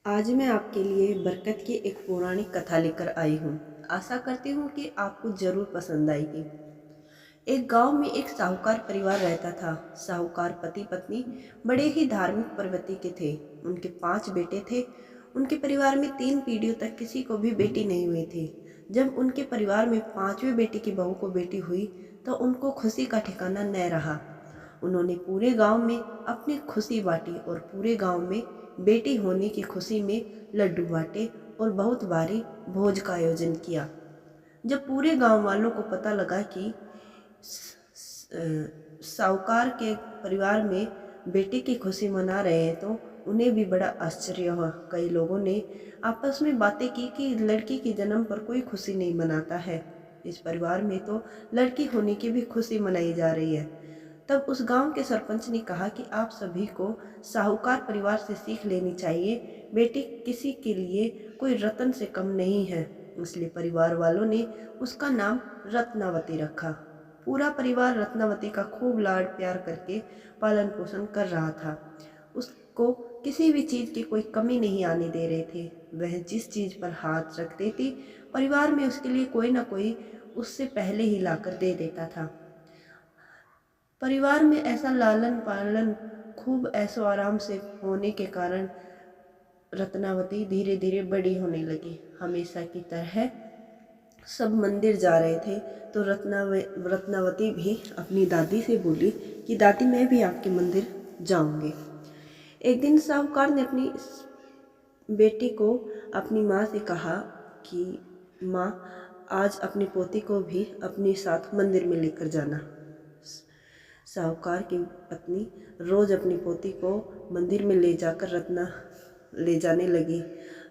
आज मैं आपके लिए बरकत की एक पौराणिक कथा लेकर आई हूँ। आशा करती हूँ कि आपको ज़रूर पसंद आएगी। एक गांव में एक साहूकार परिवार रहता था। साहूकार पति पत्नी बड़े ही धार्मिक प्रवृत्ति के थे। उनके 5 बेटे थे। उनके परिवार में 3 पीढ़ियों तक किसी को भी बेटी नहीं हुई थी। जब उनके परिवार में 5वें बेटे की बहू को बेटी हुई तो उनको खुशी का ठिकाना न रहा। उन्होंने पूरे गांव में अपनी खुशी बांटी और पूरे गांव में बेटी होने की खुशी में लड्डू बांटे और बहुत भारी भोज का आयोजन किया। जब पूरे गांव वालों को पता लगा कि साहूकार के परिवार में बेटी की खुशी मना रहे हैं तो उन्हें भी बड़ा आश्चर्य हुआ। कई लोगों ने आपस में बातें की कि लड़की के जन्म पर कोई खुशी नहीं मनाता है, इस परिवार में तो लड़की होने की भी खुशी मनाई जा रही है। तब उस गांव के सरपंच ने कहा कि आप सभी को साहूकार परिवार से सीख लेनी चाहिए। बेटी किसी के लिए कोई रतन से कम नहीं है। इसलिए परिवार वालों ने उसका नाम रत्नावती रखा। पूरा परिवार रत्नावती का खूब लाड प्यार करके पालन पोषण कर रहा था। उसको किसी भी चीज़ की कोई कमी नहीं आने दे रहे थे। वह जिस चीज़ पर हाथ रख देती परिवार में उसके लिए कोई ना कोई उससे पहले ही लाकर दे देता था। परिवार में ऐसा लालन पालन खूब ऐशो आराम से होने के कारण रत्नावती धीरे धीरे बड़ी होने लगी। हमेशा की तरह सब मंदिर जा रहे थे तो रत्नावती भी अपनी दादी से बोली कि दादी मैं भी आपके मंदिर जाऊंगी। एक दिन साहूकार ने अपनी बेटी को अपनी माँ से कहा कि माँ आज अपनी पोती को भी अपने साथ मंदिर में लेकर जाना। साहूकार की पत्नी रोज अपनी पोती को मंदिर में ले जाने लगी।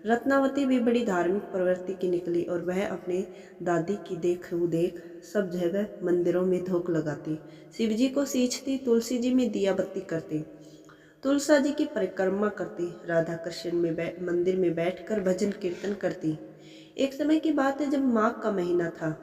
रत्नावती भी बड़ी धार्मिक प्रवृत्ति की निकली और वह अपने दादी की देख सब जगह मंदिरों में धूप लगाती, शिव जी को सींचती, तुलसी जी में दिया बत्ती करती, तुलसा जी की परिक्रमा करती, राधा कृष्ण में मंदिर में बैठकर भजन कीर्तन करती। एक समय की बात है जब माघ का महीना था।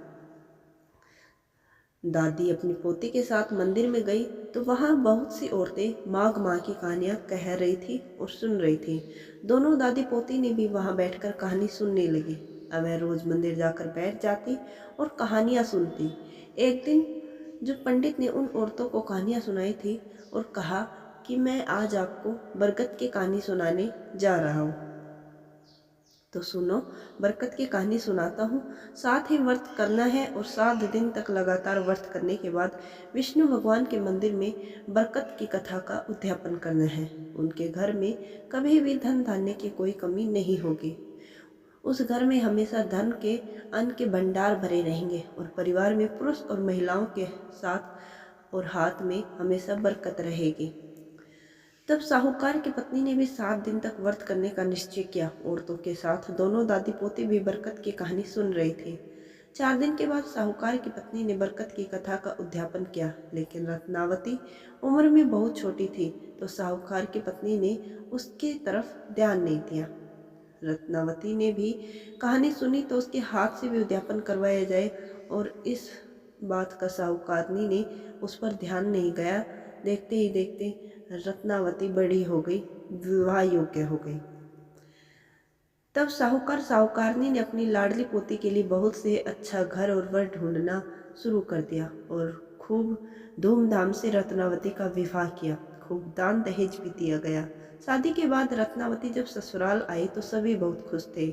दादी अपनी पोती के साथ मंदिर में गई तो वहाँ बहुत सी औरतें माघ माँ की कहानियाँ कह रही थी और सुन रही थी। दोनों दादी पोती ने भी वहाँ बैठकर कहानी सुनने लगी। अब वह रोज मंदिर जाकर बैठ जाती और कहानियाँ सुनती। एक दिन जो पंडित ने उन औरतों को कहानियाँ सुनाई थी और कहा कि मैं आज आपको बरगद की कहानी सुनाने जा रहा हूँ, तो सुनो, बरकत की कहानी सुनाता हूँ। 7 ही व्रत करना है और 7 दिन तक लगातार व्रत करने के बाद विष्णु भगवान के मंदिर में बरकत की कथा का उद्यापन करना है। उनके घर में कभी भी धन धान्य की कोई कमी नहीं होगी। उस घर में हमेशा धन के अन्न के भंडार भरे रहेंगे और परिवार में पुरुष और महिलाओं के साथ और हाथ में हमेशा बरकत रहेगी। तब साहूकार की पत्नी ने भी 7 दिन तक व्रत करने का निश्चय किया। औरतों के साथ दोनों दादी पोती भी बरकत की कहानी सुन रही थी। 4 दिन के बाद साहूकार की पत्नी ने बरकत की कथा का उद्यापन किया, लेकिन रत्नावती उम्र में बहुत छोटी थी तो साहूकार की पत्नी ने उसकी तरफ ध्यान नहीं दिया। रत्नावती ने भी कहानी सुनी तो उसके हाथ से भी उद्यापन करवाया जाए और इस बात का साहूकारनी ने उस पर ध्यान नहीं गया। देखते ही देखते रत्नावती बड़ी हो गई, विवाह योग्य हो गई। तब साहूकारनी ने अपनी लाडली पोती के लिए बहुत से अच्छा घर और वर ढूंढना शुरू कर दिया और खूब धूमधाम से रत्नावती का विवाह किया। खूब दान दहेज भी दिया गया। शादी के बाद रत्नावती जब ससुराल आई तो सभी बहुत खुश थे।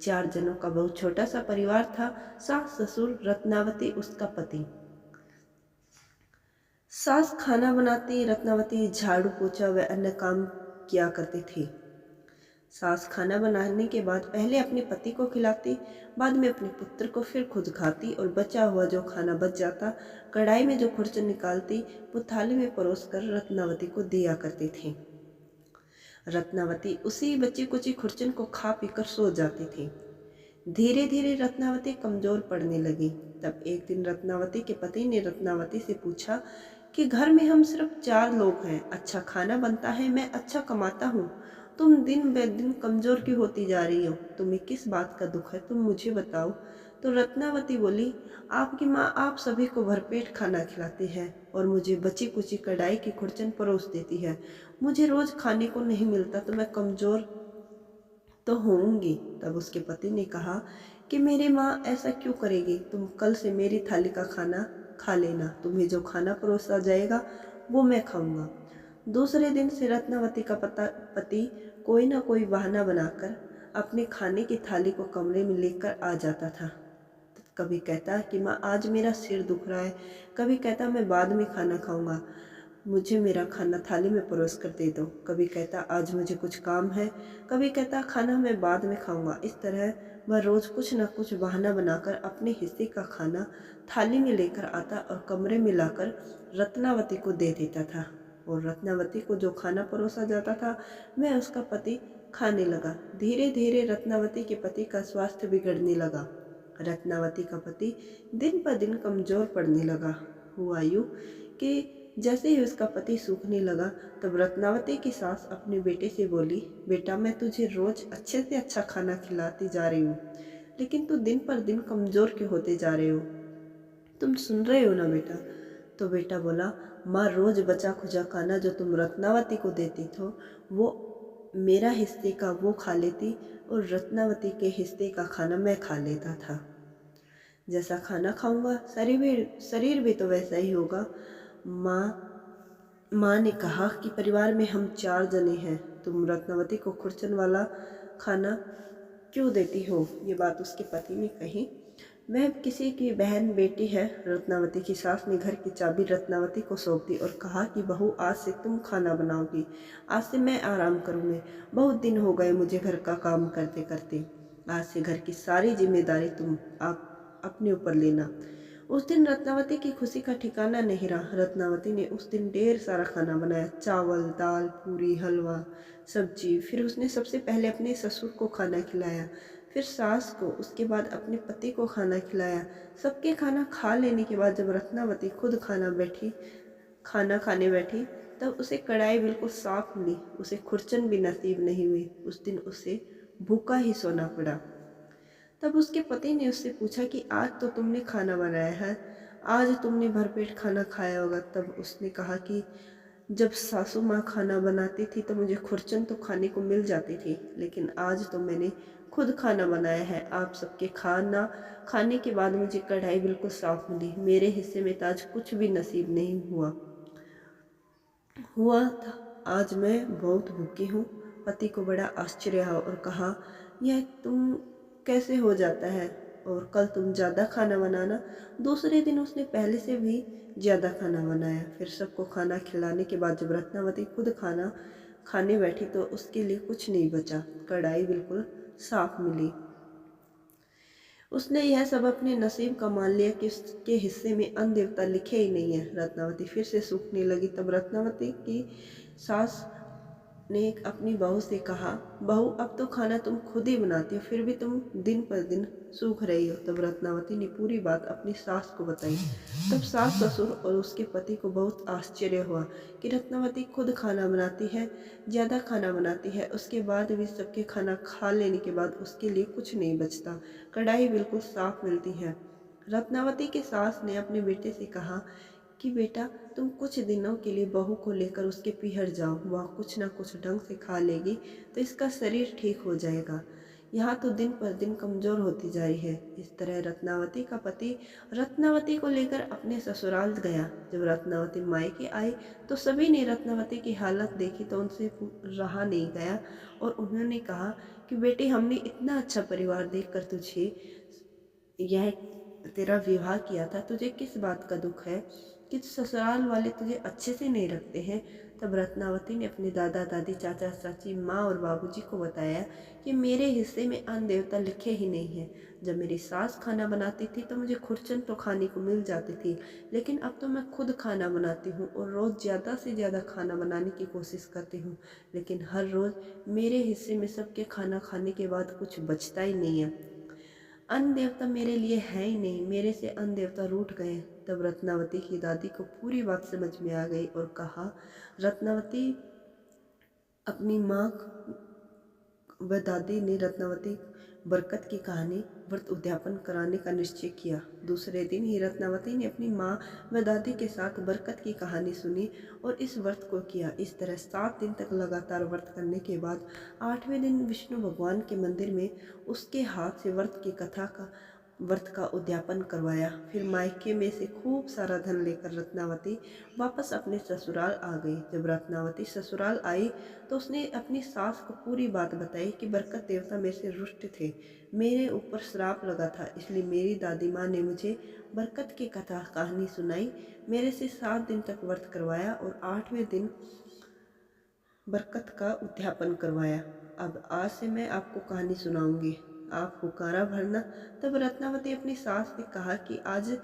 4 जनों का बहुत छोटा सा परिवार था। सास ससुर, रत्नावती, उसका पति। सास खाना बनाती, रत्नावती झाड़ू पोछा व अन्य काम किया करती थी। सास खाना बनाने के बाद पहले अपने पति को खिलाती, बाद में अपने पुत्र को, फिर खुद खाती और बचा हुआ जो खाना बच जाता कढ़ाई में जो खुरचन निकालती वो थाली में परोस कर रत्नावती को दिया करती थी। रत्नावती उसी बची कुची खुरचन को खा पीकर सो जाती थी। धीरे धीरे रत्नावती कमजोर पड़ने लगी। तब एक दिन रत्नावती के पति ने रत्नावती से पूछा कि घर में हम सिर्फ 4 लोग हैं, अच्छा खाना बनता है, मैं अच्छा कमाता हूँ, तुम दिन ब दिन कमजोर क्यों होती जा रही हो? तुम्हें किस बात का दुख है, तुम मुझे बताओ। तो रत्नावती बोली, आपकी माँ आप सभी को भरपेट खाना खिलाती है और मुझे बची कुची कढ़ाई की खुरचन परोस देती है। मुझे रोज खाने को नहीं मिलता तो मैं कमजोर तो होंगी। तब उसके पति ने कहा कि मेरी माँ ऐसा क्यों करेगी, तुम कल से मेरी थाली का खाना खा लेना, तुम्हें जो खाना परोसा जाएगा वो मैं खाऊंगा। दूसरे दिन से रत्नावती का पति कोई ना कोई बहाना बनाकर अपने खाने की थाली को कमरे में लेकर आ जाता था। कभी कहता कि माँ आज मेरा सिर दुख रहा है, कभी कहता मैं बाद में खाना खाऊंगा, मुझे मेरा खाना थाली में परोस कर दे दो, कभी कहता आज मुझे कुछ काम है, कभी कहता खाना मैं बाद में खाऊंगा। इस तरह वह रोज़ कुछ न कुछ बहाना बनाकर अपने हिस्से का खाना थाली में लेकर आता और कमरे में लाकर रत्नावती को दे देता था। और रत्नावती को जो खाना परोसा जाता था वह उसका पति खाने लगा। धीरे धीरे रत्नावती के पति का स्वास्थ्य बिगड़ने लगा। रत्नावती का पति दिन पर दिन कमज़ोर पड़ने लगा। हुआ यूँ कि जैसे ही उसका पति सूखने लगा तब रत्नावती की सास अपने बेटे से बोली, बेटा मैं तुझे रोज़ अच्छे से अच्छा खाना खिलाती जा रही हूँ, लेकिन तू दिन पर दिन कमज़ोर क्यों होते जा रहे हो, तुम सुन रहे हो ना बेटा। तो बेटा बोला, माँ रोज़ बचा खुचा खाना जो तुम रत्नावती को देती थो वो मेरा हिस्से का वो खा लेती और रत्नावती के हिस्से का खाना मैं खा लेता था। जैसा खाना खाऊंगा शरीर भी तो वैसा ही होगा। माँ ने कहा कि परिवार में हम 4 जने हैं, तुम रत्नावती को खुरचन वाला खाना क्यों देती हो। ये बात उसके पति ने कही। वह किसी की बहन बेटी है। रत्नावती की सास ने घर की चाबी रत्नावती को सौंप दी और कहा कि बहू आज से तुम खाना बनाओगी, आज से मैं आराम करूँगी, बहुत दिन हो गए मुझे घर का काम करते करते, आज से घर की सारी जिम्मेदारी तुम आप अपने ऊपर लेना। उस दिन रत्नावती की खुशी का ठिकाना नहीं रहा। रत्नावती ने उस दिन ढेर सारा खाना बनाया, चावल दाल पूरी हलवा सब्जी। फिर उसने सबसे पहले अपने ससुर को खाना खिलाया, फिर सास को, उसके बाद अपने पति को खाना खिलाया। सबके खाना खा लेने के बाद जब रत्नावती खुद खाना खाने बैठी तब उसे कढ़ाई बिल्कुल साफ मिली, उसे खुरचन भी नसीब नहीं हुई। उस दिन उसे भूखा ही सोना पड़ा। तब उसके पति ने उससे पूछा कि आज तो तुमने खाना बनाया है, आज तुमने भरपेट खाना खाया होगा। तब उसने कहा कि जब सासू माँ खाना बनाती थी तो मुझे खुरचन तो खाने को मिल जाती थी, लेकिन आज तो मैंने खुद खाना बनाया है। आप सबके खाना खाने के बाद मुझे कढ़ाई बिल्कुल साफ मिली, मेरे हिस्से में तो आज कुछ भी नसीब नहीं हुआ था। आज मैं बहुत भूखी हूँ। पति को बड़ा आश्चर्य हुआ और कहा, यह तुम कैसे हो जाता है, और कल तुम ज़्यादा खाना बनाना। दूसरे दिन उसने पहले से भी ज़्यादा खाना बनाया। फिर सबको खाना खिलाने के बाद जब रत्नावती खुद खाना खाने बैठी तो उसके लिए कुछ नहीं बचा, कढ़ाई बिल्कुल साफ मिली। उसने यह सब अपने नसीब का मान लिया कि उसके हिस्से में अन्न देवता लिखे ही नहीं है। रत्नावती फिर से सूखने लगी। तब रत्नावती की सास ने अपनी बहू से कहा, बहू अब तो खाना तुम खुद ही बनाती हो, फिर भी तुम दिन पर दिन सूख रही हो। तब रत्नावती ने पूरी बात अपनी सास को बताई। तब सास ससुर और उसके पति को बहुत आश्चर्य हुआ कि रत्नावती खुद खाना बनाती है, ज़्यादा खाना बनाती है, उसके बाद भी सबके खाना खा लेने के बाद उसके लिए कुछ नहीं बचता, कढ़ाई बिल्कुल साफ मिलती है। रत्नावती की सास ने अपने बेटे से कहा कि बेटा तुम कुछ दिनों के लिए बहू को लेकर उसके पीहर जाओ, वह कुछ ना कुछ ढंग से खा लेगी तो इसका शरीर ठीक हो जाएगा, यहाँ तो दिन पर दिन कमज़ोर होती जा रही है। इस तरह रत्नावती का पति रत्नावती को लेकर अपने ससुराल गया। जब रत्नावती मायके आई तो सभी ने रत्नावती की हालत देखी तो उनसे रहा नहीं गया और उन्होंने कहा कि बेटी हमने इतना अच्छा परिवार देखकर तुझे यह तेरा विवाह किया था, तुझे किस बात का दुख है कि ससुराल वाले तुझे अच्छे से नहीं रखते हैं। तब रत्नावती ने अपने दादा दादी चाचा चाची माँ और बाबूजी को बताया कि मेरे हिस्से में अन्न देवता लिखे ही नहीं है। जब मेरी सास खाना बनाती थी तो मुझे खुरचन तो खाने को मिल जाती थी, लेकिन अब तो मैं खुद खाना बनाती हूँ और रोज़ ज़्यादा से ज़्यादा खाना बनाने की कोशिश करती हूँ, लेकिन हर रोज़ मेरे हिस्से में सबके खाना खाने के बाद कुछ बचता ही नहीं है। अन्न देवता मेरे लिए है ही नहीं, मेरे से अन्न देवता रूठ गए। तब रत्नावती की दादी को पूरी बात समझ में आ गई और कहा, रत्नावती अपनी माँ वह दादी ने रत्नावती बरकत की कहानी व्रत उद्यापन कराने का निश्चय किया। दूसरे दिन ही रत्नावती ने अपनी माँ व दादी के साथ बरकत की कहानी सुनी और इस व्रत को किया। इस तरह 7 दिन तक लगातार व्रत करने के बाद 8वें दिन विष्णु भगवान के मंदिर में उसके हाथ से व्रत का उद्यापन करवाया। फिर मायके में से खूब सारा धन लेकर रत्नावती वापस अपने ससुराल आ गई। जब रत्नावती ससुराल आई तो उसने अपनी सास को पूरी बात बताई कि बरकत देवता मेरे से रुष्ट थे, मेरे ऊपर श्राप लगा था, इसलिए मेरी दादी माँ ने मुझे बरकत की कहानी सुनाई, मेरे से 7 दिन तक व्रत करवाया और 8वें दिन बरकत का उद्यापन करवाया। अब आज से मैं आपको कहानी सुनाऊंगी, आप हुकारा भरना। तब रत्नावती अपनी सास से कहा कि आज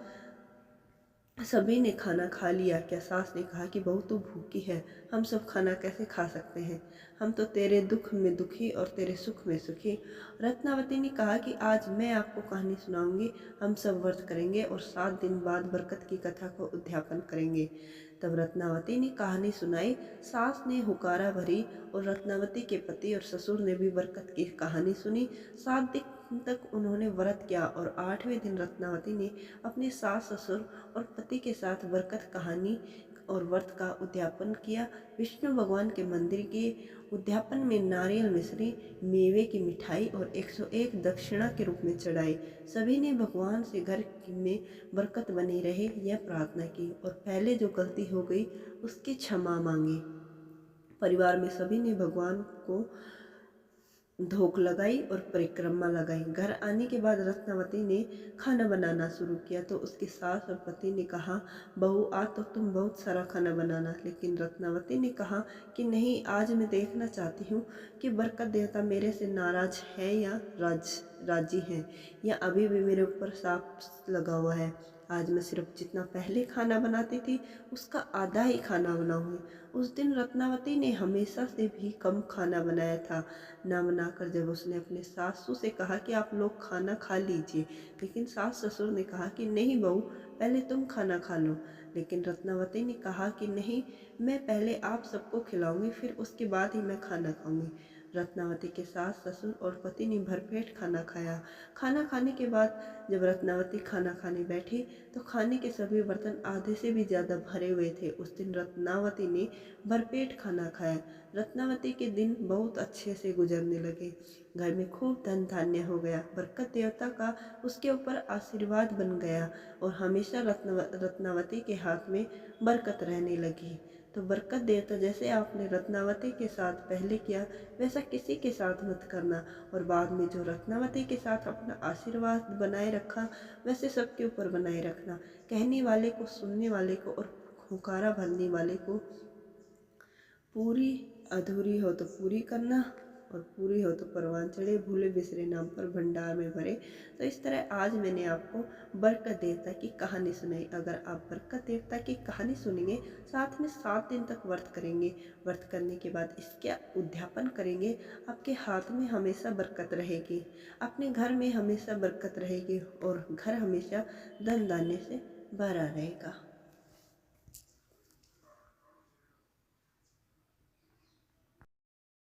सभी ने खाना खा लिया क्या? सास ने कहा कि बहू तू भूखी है, हम सब खाना कैसे खा सकते हैं, हम तो तेरे दुख में दुखी और तेरे सुख में सुखी। रत्नावती ने कहा कि आज मैं आपको कहानी सुनाऊंगी, हम सब व्रत करेंगे और 7 दिन बाद बरकत की कथा को उद्यापन करेंगे। तब रत्नावती ने कहानी सुनाई, सास ने हुकारा भरी और रत्नावती के पति और ससुर ने भी बरकत की कहानी सुनी। 7 दिन तक उन्होंने व्रत किया और 8वें दिन रत्नावती ने अपने सास ससुर और पति के साथ बरकत कहानी और व्रत का उद्यापन किया। विष्णु भगवान के मंदिर के उद्यापन में नारियल मिश्री, मेवे की मिठाई और 101 दक्षिणा के रूप में चढ़ाई। सभी ने भगवान से घर में बरकत बनी रहे यह प्रार्थना की और पहले जो गलती हो गई उसकी क्षमा मांगी। परिवार में सभी ने भगवान को धोक लगाई और परिक्रमा लगाई। घर आने के बाद रत्नावती ने खाना बनाना शुरू किया तो उसकी सास और पति ने कहा, बहू आज तो तुम बहुत सारा खाना बनाना। लेकिन रत्नावती ने कहा कि नहीं, आज मैं देखना चाहती हूँ कि बरकत देवता मेरे से नाराज है या राजी हैं, या अभी भी मेरे ऊपर साफ लगा हुआ है। आज मैं सिर्फ जितना पहले खाना बनाती थी उसका आधा ही खाना बनाऊंगी। उस दिन रत्नावती ने हमेशा से भी कम खाना बनाया था। ना बनाकर जब उसने अपने सासू से कहा कि आप लोग खाना खा लीजिए, लेकिन सास ससुर ने कहा कि नहीं बहू, पहले तुम खाना खा लो। लेकिन रत्नावती ने कहा कि नहीं, मैं पहले आप सबको खिलाऊंगी, फिर उसके बाद ही मैं खाना खाऊंगी। रत्नावती के सास ससुर और पति ने भरपेट खाना खाया। खाना खाने के बाद जब रत्नावती खाना खाने बैठी तो खाने के सभी बर्तन आधे से भी ज़्यादा भरे हुए थे। उस दिन रत्नावती ने भरपेट खाना खाया। रत्नावती के दिन बहुत अच्छे से गुजरने लगे। घर में खूब धन धान्य हो गया। बरकत देवता का उसके ऊपर आशीर्वाद बन गया और हमेशा रत्नावती के हाथ में बरकत रहने लगी। तो बरकत देवता जैसे आपने रत्नावती के साथ पहले किया वैसा किसी के साथ मत करना, और बाद में जो रत्नावती के साथ अपना आशीर्वाद बनाए रखा वैसे सबके ऊपर बनाए रखना। कहने वाले को, सुनने वाले को और हुकारा भरने वाले को पूरी अधूरी हो तो पूरी करना और पूरी हो तो परवान चढ़े, भूले बिसरे नाम पर भंडार में भरे। तो इस तरह आज मैंने आपको बरकत देवता की कहानी सुनाई। अगर आप बरकत देवता की कहानी सुनेंगे, साथ में 7 दिन तक व्रत करेंगे, व्रत करने के बाद इसका उद्यापन करेंगे, आपके हाथ में हमेशा बरकत रहेगी, अपने घर में हमेशा बरकत रहेगी और घर हमेशा धन धान्य से भरा रहेगा।